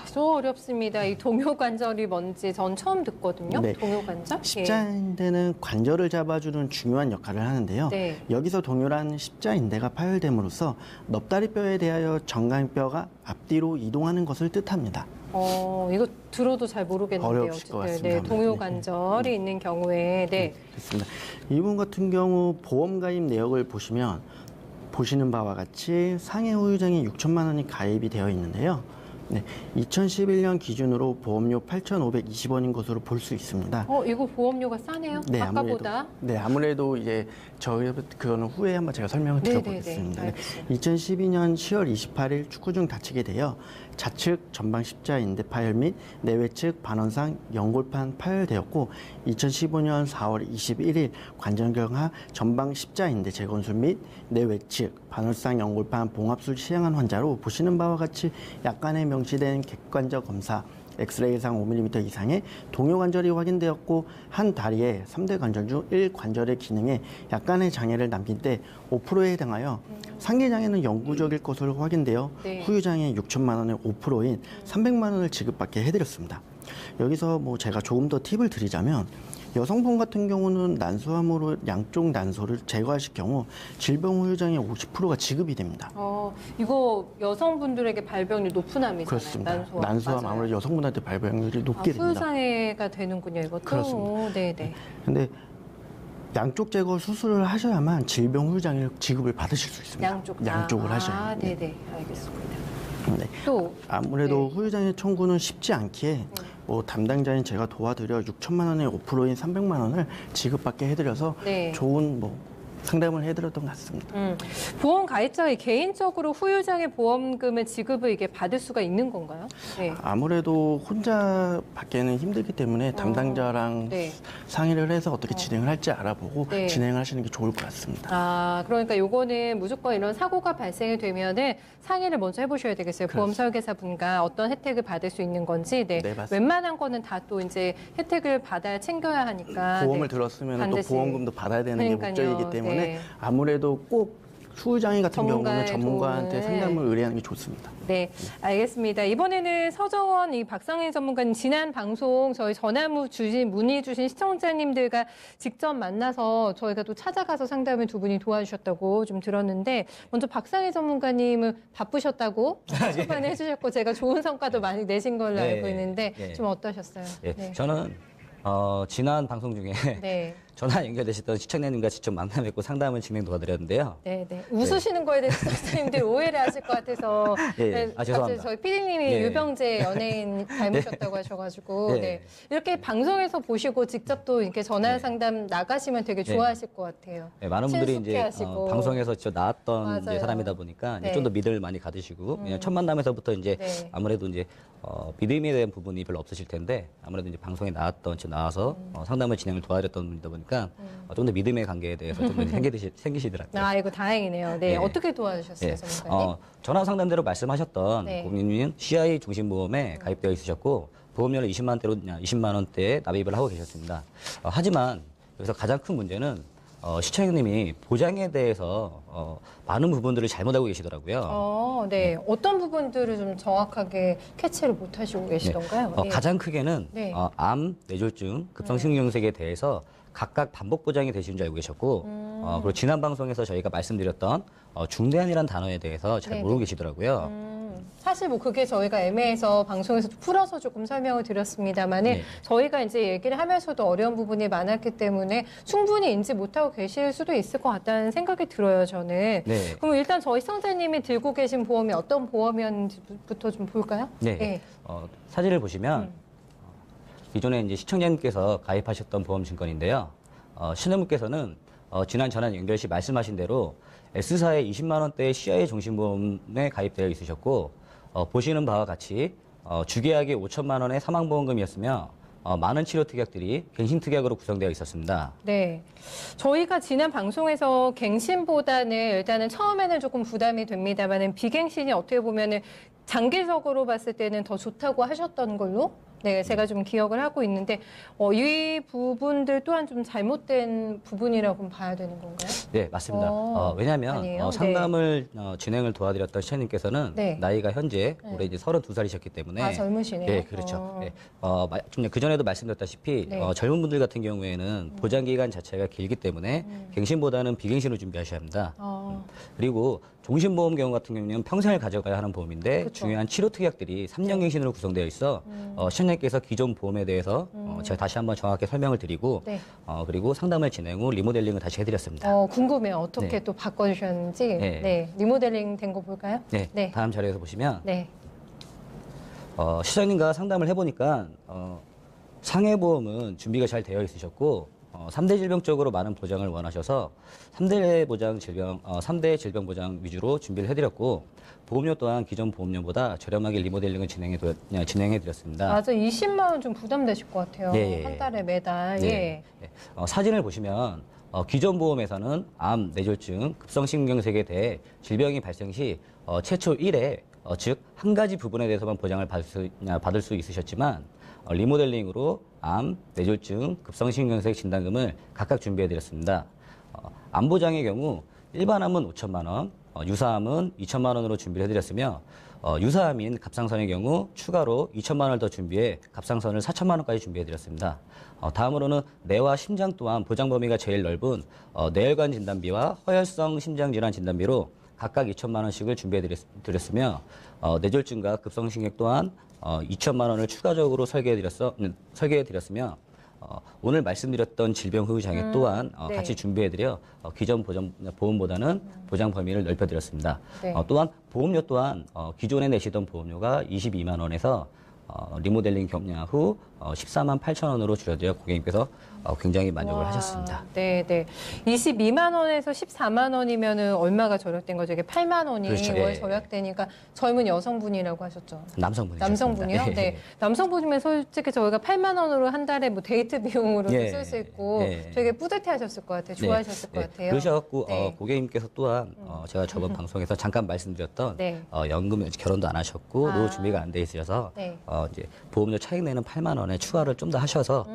저 어렵습니다. 이 동요관절이 뭔지 전 처음 듣거든요. 네. 동요관절? 십자인대는 관절을 잡아주는 중요한 역할을 하는데요. 네. 여기서 동요란 십자인대가 파열됨으로써 넙다리뼈에 대하여 정강뼈가 앞뒤로 이동하는 것을 뜻합니다. 이거 들어도 잘 모르겠는데요. 어려우실 것 같습니다. 네, 동요관절이 있는 경우에. 네. 그렇습니다. 이분 같은 경우 보험 가입 내역을 보시면 보시는 바와 같이 상해 후유장애 6천만 원이 가입이 되어 있는데요. 네, 2011년 기준으로 보험료 8,520원인 것으로 볼 수 있습니다. 이거 보험료가 싸네요. 네, 아까보다. 아무래도 이제 저희 그거는 후에 한번 제가 설명을 네네네, 드려보겠습니다. 알겠습니다. 2012년 10월 28일 축구 중 다치게 되어 좌측 전방 십자인대 파열 및 내외측 반원상 연골판 파열되었고 2015년 4월 21일 관절경화 전방 십자인대 재건술 및 내외측 반월상 연골판 봉합술 시행한 환자로 보시는 바와 같이 약간의 명시된 객관적 검사 엑스레이상 5mm 이상의 동요관절이 확인되었고 한 다리의 3대 관절 중 1관절의 기능에 약간의 장애를 남긴 때 5%에 해당하여 상계장애는 영구적일 것으로 확인되어 네. 후유장애 6천만 원의 5%인 300만 원을 지급받게 해드렸습니다. 여기서 뭐 제가 조금 더 팁을 드리자면 여성분 같은 경우는 난소암으로 양쪽 난소를 제거하실 경우 질병 후유장애 50%가 지급이 됩니다. 이거 여성분들에게 발병률 높은 암이잖아요. 그렇습니다. 난소암 맞아요. 아무래도 여성분한테 발병률이 높게 됩니다. 후유장애가 되는군요, 이것도. 그렇습니다. 네네. 근데 양쪽 제거 수술을 하셔야만 질병 후유장애 지급을 받으실 수 있습니다. 양쪽을 하셔야 돼요. 네네, 알겠습니다. 네. 또 아무래도 후유장애 청구는 쉽지 않기에 뭐 담당자인 제가 도와드려 6천만 원의 5%인 300만 원을 지급받게 해드려서 네. 좋은 뭐 상담을 해드렸던 것 같습니다. 보험 가입자가 개인적으로 후유장애 보험금을 지급을 이게 받을 수가 있는 건가요? 네. 아무래도 혼자 받기에는 힘들기 때문에 담당자랑 네. 상의를 해서 어떻게 진행을 할지 알아보고 네. 진행하시는 게 좋을 것 같습니다. 그러니까 요거는 무조건 이런 사고가 발생이 되면은 상의를 먼저 해보셔야 되겠어요. 보험 설계사 분과 어떤 혜택을 받을 수 있는 건지. 네. 네, 맞습니다. 웬만한 거는 다 또 이제 혜택을 받아야 챙겨야 하니까. 보험을 네. 들었으면 또 반드시. 보험금도 받아야 되는 그러니까요. 게 목적이기 때문에 네. 아무래도 꼭 후유장애 같은 경우는 전문가의 전문가한테 도움을. 상담을 의뢰하는 게 좋습니다. 네, 알겠습니다. 이번에는 서정원 이 박상희 전문가님 지난 방송 저희 문의 주신 시청자님들과 직접 만나서 저희가 또 찾아가서 상담을 두 분이 도와주셨다고 좀 들었는데 먼저 박상희 전문가님은 바쁘셨다고 초반에 해주셨고 제가 좋은 성과도 많이 내신 걸로 네, 알고 있는데 네. 좀 어떠셨어요? 네. 저는 지난 방송 중에 네. 전화 연결되셨던 시청자님과 직접 만나 뵙고 상담을 진행 도와드렸는데요. 네. 웃으시는 거에 대해서 선생님들 오해를 하실 것 같아서. 예, 갑자기 죄송합니다. 저희 PD님이 예. 유병재 연예인 닮으셨다고 하셔가지고. 예. 네. 이렇게 방송에서 보시고 직접 또 이렇게 전화 상담 나가시면 되게 좋아하실 것 같아요. 네, 많은 분들이 이제 친숙해하시고. 방송에서 직접 나왔던 이제 맞아요. 사람이다 보니까 네. 좀 더 믿음을 많이 가지시고 그냥 첫 만남에서부터 이제 네. 아무래도 이제 믿음에 대한 부분이 별로 없으실 텐데 아무래도 이제 방송에 나와서 상담을 진행을 도와드렸던 분이다 보니까 좀 더 믿음의 관계에 대해서 좀 더 생기시더라고요. 이거 다행이네요. 네. 네. 어떻게 도와주셨어요, 예. 전문가님? 전화 상담대로 말씀하셨던 네. 고객님은 CI 중심보험에 가입되어 있으셨고 보험료를 20만 원대에 납입을 하고 계셨습니다. 하지만 여기서 가장 큰 문제는 시청자님이 보장에 대해서 많은 부분들을 잘못 알고 계시더라고요. 네. 어떤 부분들을 좀 정확하게 캐치를 못 하시고 계시던가요? 네. 가장 크게는 네. 암, 뇌졸중, 급성심경색에 대해서 각각 반복 보장이 되시는 줄 알고 계셨고 그리고 지난 방송에서 저희가 말씀드렸던 중대한이라는 단어에 대해서 잘 네네. 모르고 계시더라고요. 사실 뭐 그게 저희가 애매해서 방송에서 풀어서 조금 설명을 드렸습니다만은 네. 저희가 이제 얘기를 하면서도 어려운 부분이 많았기 때문에 충분히 인지 못하고 계실 수도 있을 것 같다는 생각이 들어요, 저는. 네. 그럼 일단 저희 시청자님이 들고 계신 보험이 어떤 보험이었는지부터 좀 볼까요? 네. 사진을 보시면 기존에 이제 시청자님께서 가입하셨던 보험증권인데요. 시청자분께서는 지난 전화 연결 시 말씀하신 대로 S사의 20만 원대의 CI 종신보험에 가입되어 있으셨고 보시는 바와 같이 주계약이 5천만 원의 사망보험금이었으며 많은 치료 특약들이 갱신 특약으로 구성되어 있었습니다. 네. 저희가 지난 방송에서 갱신보다는 일단은 처음에는 조금 부담이 됩니다만은 비갱신이 어떻게 보면은 장기적으로 봤을 때는 더 좋다고 하셨던 걸로 네, 제가 좀 기억을 하고 있는데 이 부분들 또한 좀 잘못된 부분이라고 봐야 되는 건가요? 네, 맞습니다. 왜냐하면 아니에요? 상담을 진행을 도와드렸던 시청자님께서는 네. 나이가 현재 올해 이제 32살이셨기 때문에 젊으시네요. 네, 그렇죠. 네. 좀 그전에도 말씀드렸다시피 네. 젊은 분들 같은 경우에는 보장 기간 자체가 길기 때문에 갱신보다는 비갱신을 준비하셔야 합니다. 그리고 종신보험 경우 같은 경우는 평생을 가져가야 하는 보험인데 그쵸. 중요한 치료 특약들이 3년 갱신으로 구성되어 있어 시청자님께서 기존 보험에 대해서 제가 다시 한번 정확히 설명을 드리고 네. 그리고 상담을 진행 후 리모델링을 다시 해드렸습니다. 궁금해요. 어떻게 네. 또 바꿔주셨는지. 네. 네. 리모델링 된 거 볼까요? 네, 네. 다음 자료에서 보시면 네. 시장님과 상담을 해보니까 상해보험은 준비가 잘 되어 있으셨고 3대 질병 쪽으로 많은 보장을 원하셔서 3대 질병 보장 위주로 준비를 해드렸고 보험료 또한 기존 보험료보다 저렴하게 리모델링을 진행해드렸습니다. 맞아, 20만 원 좀 부담되실 것 같아요. 네. 한 달에 매달. 네. 네. 사진을 보시면 기존 보험에서는 암, 뇌졸중, 급성심경색에 대해 질병이 발생 시 최초 1회, 즉 한 가지 부분에 대해서만 보장을 받을 수 있으셨지만 리모델링으로 암, 뇌졸중, 급성심경색 진단금을 각각 준비해드렸습니다. 암 보장의 경우 일반암은 5천만 원, 유사암은 2천만 원으로 준비를 해드렸으며 유사암인 갑상선의 경우 추가로 2천만 원을 더 준비해 갑상선을 4천만 원까지 준비해드렸습니다. 다음으로는 뇌와 심장 또한 보장 범위가 제일 넓은 뇌혈관 진단비와 허혈성 심장질환 진단비로 각각 2천만 원씩을 준비해드렸으며 뇌졸중과 급성심경 또한 2천만 원을 추가적으로 설계해드렸으며 오늘 말씀드렸던 질병 후유 장애 또한 네. 같이 준비해드려 기존 보험보다는 보장 범위를 넓혀드렸습니다. 네. 또한 보험료 또한 기존에 내시던 보험료가 22만 원에서 리모델링 경량 후 14만 8천 원으로 줄여드려 고객님께서 굉장히 만족을 하셨습니다. 네, 네. 22만 원에서 14만 원이면은 얼마가 절약된 거죠? 이게 8만 원이 그렇죠. 월 예. 절약되니까 젊은 여성분이라고 하셨죠? 남성분이셨습니다. 남성분이요? 네. 남성분이면 솔직히 저희가 8만 원으로 한 달에 뭐 데이트 비용으로도 예. 쓸 수 있고 예. 되게 뿌듯해 하셨을 것 같아요. 좋아하셨을 것 같아요. 그러셔갖고 네. 고객님께서 또한 제가 저번 방송에서 잠깐 말씀드렸던 네. 연금 결혼도 안 하셨고 노후 준비가 안 돼 있으셔서 네. 이제 보험료 차익 내는 8만 원에 추가를 좀 더 하셔서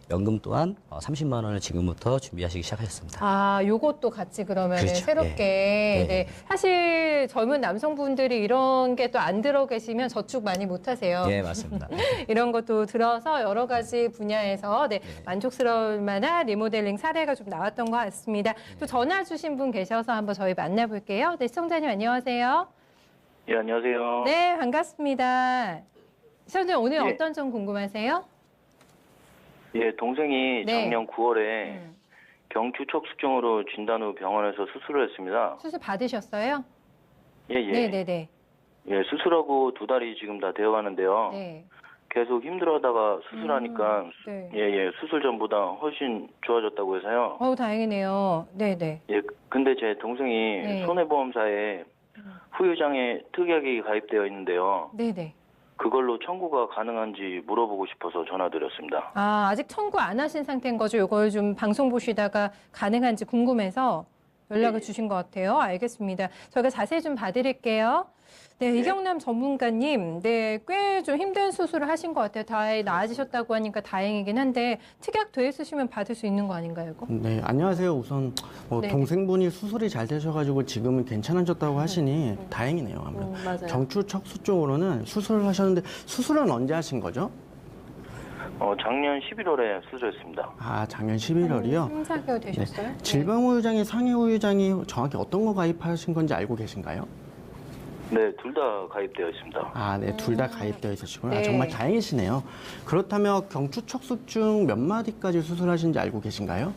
연금 또한 30만 원을 지금부터 준비하시기 시작하셨습니다. 아, 요것도 같이 그러면 그렇죠. 새롭게. 예. 네. 사실 젊은 남성분들이 이런 게 또 안 들어 계시면 저축 많이 못 하세요. 예, 맞습니다. 이런 것도 들어서 여러 가지 분야에서 만족스러울 만한 리모델링 사례가 좀 나왔던 것 같습니다. 또 전화 주신 분 계셔서 한번 저희 만나볼게요. 네, 시청자님 안녕하세요. 예, 안녕하세요. 네, 반갑습니다. 시청자님 오늘 예. 어떤 점 궁금하세요? 예, 동생이 네. 작년 9월에 경추척수증으로 진단 후 병원에서 수술을 했습니다. 수술 받으셨어요? 예, 예. 네네네. 예, 수술하고 2달이 지금 다 되어 가는데요. 네. 계속 힘들어하다가 수술하니까 네. 예, 예. 수술 전보다 훨씬 좋아졌다고 해서요. 다행이네요. 네네. 예, 근데 제 동생이 네. 손해보험사에 후유장애 특약이 가입되어 있는데요. 네네. 그걸로 청구가 가능한지 물어보고 싶어서 전화드렸습니다. 아, 아직 청구 안 하신 상태인 거죠? 이걸 좀 방송 보시다가 가능한지 궁금해서 연락을 주신 것 같아요. 알겠습니다. 저희가 자세히 좀 봐드릴게요. 네, 이경남 전문가님, 네, 꽤 좀 힘든 수술을 하신 것 같아요. 다 나아지셨다고 하니까 다행이긴 한데 특약 돼 있으시면 받을 수 있는 거 아닌가요, 이거? 네, 안녕하세요. 우선 네. 동생분이 수술이 잘 되셔가지고 지금은 괜찮아졌다고 하시니 다행이네요. 아무래도. 맞아요. 경추척수 쪽으로는 수술을 하셨는데 수술은 언제 하신 거죠? 작년 11월에 수술했습니다. 아, 작년 11월이요? 3, 4개월 되셨어요? 질병 후유장애, 상해 후유장애 정확히 어떤 거 가입하신 건지 알고 계신가요? 네, 둘 다 가입되어 있습니다. 아, 네, 둘 다 가입되어 있으시구나. 네. 정말 다행이시네요. 그렇다면 경추척수증 몇 마디까지 수술하신지 알고 계신가요?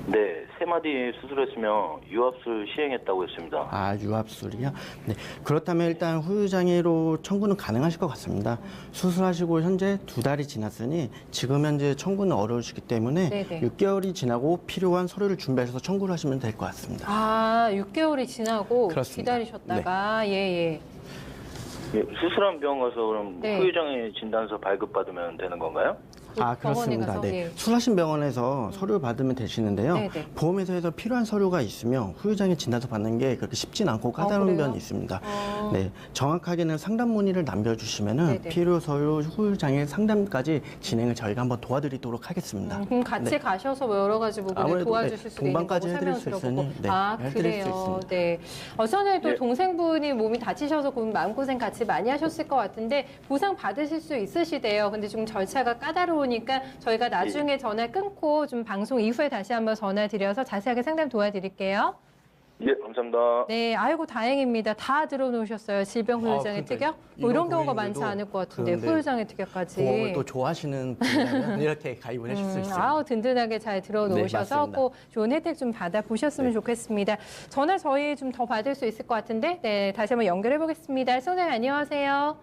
네, 3마디 수술했으며 유압술 시행했다고 했습니다. 아, 유압술이요? 네. 그렇다면 일단 후유장애로 청구는 가능하실 것 같습니다. 수술하시고 현재 2달이 지났으니 지금 현재 청구는 어려우시기 때문에 네네. 6개월이 지나고 필요한 서류를 준비하셔서 청구를 하시면 될 것 같습니다. 아, 6개월이 지나고 그렇습니다. 기다리셨다가 예. 예, 수술한 병원 가서 그럼 네. 후유장애 진단서 발급받으면 되는 건가요? 아, 병원에 그렇습니다. 가서, 네. 예. 수술하신 병원에서 서류 받으면 되시는데요. 네네. 보험에서 해서 필요한 서류가 있으면 후유장애 진단서 받는 게 그렇게 쉽진 않고 까다로운 그래요? 면이 있습니다. 네, 정확하게는 상담 문의를 남겨주시면은 네네. 필요 서류 후유장애 상담까지 진행을 저희가 한번 도와드리도록 하겠습니다. 그럼 같이 네. 가셔서 뭐 여러 가지 부분을 아무래도, 도와주실 네, 수도 있는 거고 동반까지 해드릴 설명 수 들어보고. 있으니, 네, 아, 해드릴 수 그래요. 있습니다. 네. 전에도 네. 동생분이 몸이 다치셔서 마음고생 같이 많이 하셨을 것 같은데 보상 받으실 수 있으시대요. 근데 좀 절차가 까다로우니까 저희가 나중에 전화 끊고 좀 방송 이후에 다시 한번 전화 드려서 자세하게 상담 도와드릴게요. 예, 감사합니다. 네, 아이고 다행입니다. 다 들어놓으셨어요. 질병 후유장애 그러니까 특약? 뭐 이런 이런 경우가 고객님들도 많지 않을 것 같은데 그런데 후유장애 특약까지. 보험을 또 좋아하시는 분이라면 이렇게 가입을 하실 수 있어요. 아우 든든하게 잘 들어놓으셔서 맞습니다. 꼭 좋은 혜택 좀 받아보셨으면 네. 좋겠습니다. 전화 저희 좀 더 받을 수 있을 것 같은데 네 다시 한번 연결해 보겠습니다. 시청자님 안녕하세요.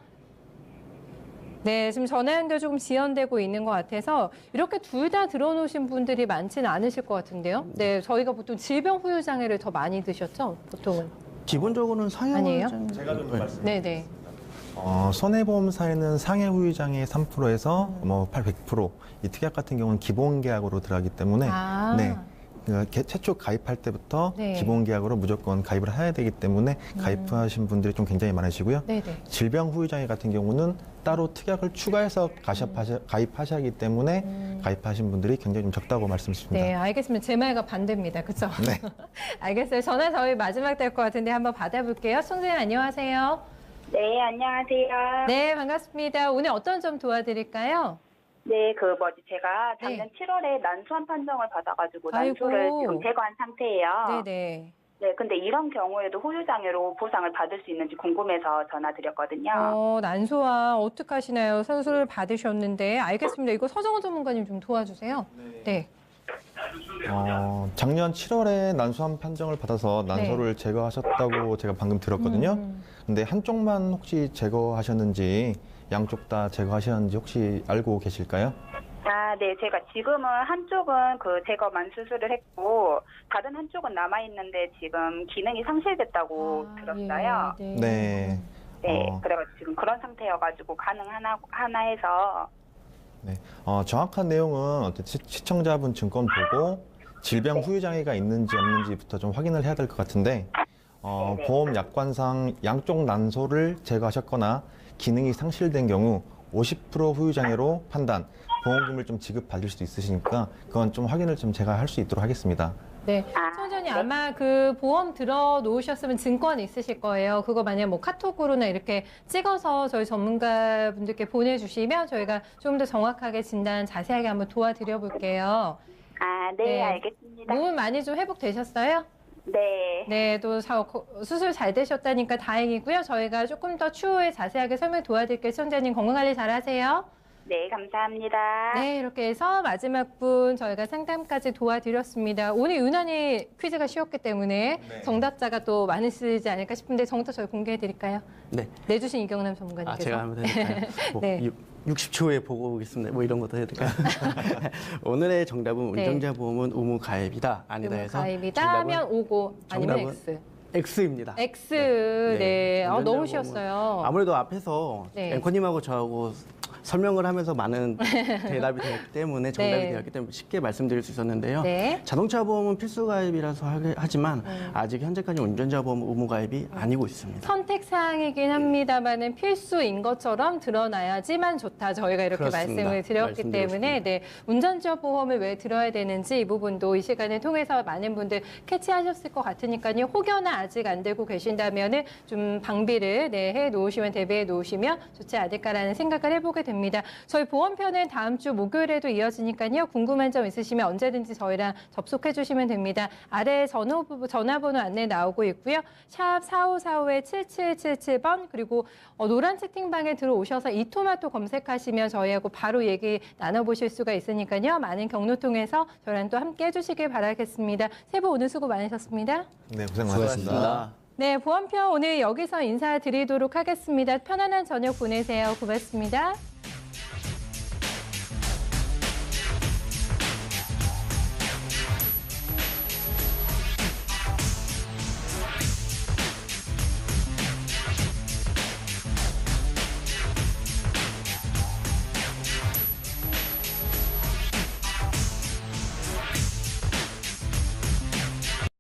네, 지금 전화 연결 조금 지연되고 있는 것 같아서 이렇게 둘 다 들어놓으신 분들이 많지는 않으실 것 같은데요. 네, 저희가 보통 질병 후유 장애를 더 많이 드셨죠, 보통은. 기본적으로는 아니에요? 상해후유장 제가 좀 말씀. 네, 네. 손해보험사에는 상해 후유장애 3%에서 뭐 100%, 이 특약 같은 경우는 기본 계약으로 들어가기 때문에 아. 네. 그 최초 가입할 때부터 네. 기본 계약으로 무조건 가입을 해야 되기 때문에 가입하신 분들이 좀 굉장히 많으시고요. 네, 네. 질병 후유장애 같은 경우는 따로 특약을 추가해서 가입하셔야 하기 때문에 가입하신 분들이 굉장히 좀 적다고 말씀드립니다. 네, 알겠습니다. 제 말과 반대입니다. 그렇죠? 네. 알겠어요. 전화 저희 마지막 될 것 같은데 한번 받아볼게요. 선생님 안녕하세요. 네, 안녕하세요. 네, 반갑습니다. 오늘 어떤 점 도와드릴까요? 네, 제가 작년 네. 7월에 난소암 판정을 받아가지고 아이고. 난소를 지금 제거한 상태예요. 네네. 네, 근데 이런 경우에도 후유장애로 보상을 받을 수 있는지 궁금해서 전화드렸거든요. 난소암 어떡하시나요? 선수를 받으셨는데. 알겠습니다. 이거 서정원 전문가님 좀 도와주세요. 네. 작년 7월에 난소암 판정을 받아서 난소를 제거하셨다고 제가 방금 들었거든요. 근데 한쪽만 혹시 제거하셨는지 양쪽 다 제거하셨는지 혹시 알고 계실까요? 아, 네, 제가 지금은 한쪽은 그 제거만 수술을 했고 다른 한쪽은 남아 있는데 지금 기능이 상실됐다고 들었어요. 예, 네. 네, 어. 그래가지고 지금 그런 상태여가지고 가능하나 해서. 네. 정확한 내용은 어떤 시청자분 증권 보고 질병 후유 장애가 있는지 없는지부터 좀 확인을 해야 될 것 같은데 보험 약관상 양쪽 난소를 제거하셨거나 기능이 상실된 경우 50% 후유 장애로 판단, 보험금을 좀 지급받을 수도 있으시니까 그건 좀 확인을 좀 제가 할 수 있도록 하겠습니다. 네. 선생님 아마 그 보험 들어 놓으셨으면 증권 있으실 거예요. 그거 만약 뭐 카톡으로나 이렇게 찍어서 저희 전문가분들께 보내주시면 저희가 좀 더 정확하게 진단 자세하게 한번 도와드려 볼게요. 아, 네, 알겠습니다. 몸은 많이 좀 회복되셨어요? 네. 네, 또 수술 잘 되셨다니까 다행이고요. 저희가 조금 더 추후에 자세하게 설명 도와드릴게요. 시청자님 건강관리 잘 하세요. 네, 감사합니다. 네, 이렇게 해서 마지막 분 저희가 상담까지 도와드렸습니다. 오늘 유난히 퀴즈가 쉬웠기 때문에 정답자가 또 많으시지 않을까 싶은데 정답 저희 공개해드릴까요? 네. 내주신 이경남 전문가님께서. 아, 제가 하면 될까요? 뭐 네. 60초에 보고 오겠습니다. 뭐 이런 것도 해야 될까요? 오늘의 정답은 네. 운전자 보험은 의무 가입이다. 아니다 해서 가입이다 정답은 하면 오고 아니면 정답은 X. X입니다. X. 네. 운전자 너무 보험은 쉬웠어요. 아무래도 앞에서 네. 앵커님하고 저하고 설명을 하면서 많은 대답이 되었기 때문에 정답이 네. 되었기 때문에 쉽게 말씀드릴 수 있었는데요. 네. 자동차 보험은 필수 가입이라서 하지만 아직 현재까지 운전자 보험 의무 가입이 아니고 있습니다. 선택 사항이긴 합니다만은 필수인 것처럼 드러나야지만 좋다. 저희가 이렇게 그렇습니다. 말씀을 드렸기 말씀드리고 때문에 네, 운전자 보험을 왜 들어야 되는지 이 부분도 이 시간을 통해서 많은 분들 캐치하셨을 것 같으니까요. 혹여나 아직 안 되고 계신다면은 좀 방비를 해 놓으시면 대비해 놓으시면 좋지 않을까라는 생각을 해보게 됩니다. 저희 보험편은 다음 주 목요일에도 이어지니까요. 궁금한 점 있으시면 언제든지 저희랑 접속해 주시면 됩니다. 아래 전화번호 안내 나오고 있고요. 샵 4545-7777번 그리고 노란 채팅방에 들어오셔서 이토마토 검색하시면 저희하고 바로 얘기 나눠보실 수가 있으니까요. 많은 경로 통해서 저희랑 또 함께 해주시길 바라겠습니다. 세 분 오늘 수고 많으셨습니다. 네, 고생 많으셨습니다. 네, 보험편 오늘 여기서 인사드리도록 하겠습니다. 편안한 저녁 보내세요. 고맙습니다.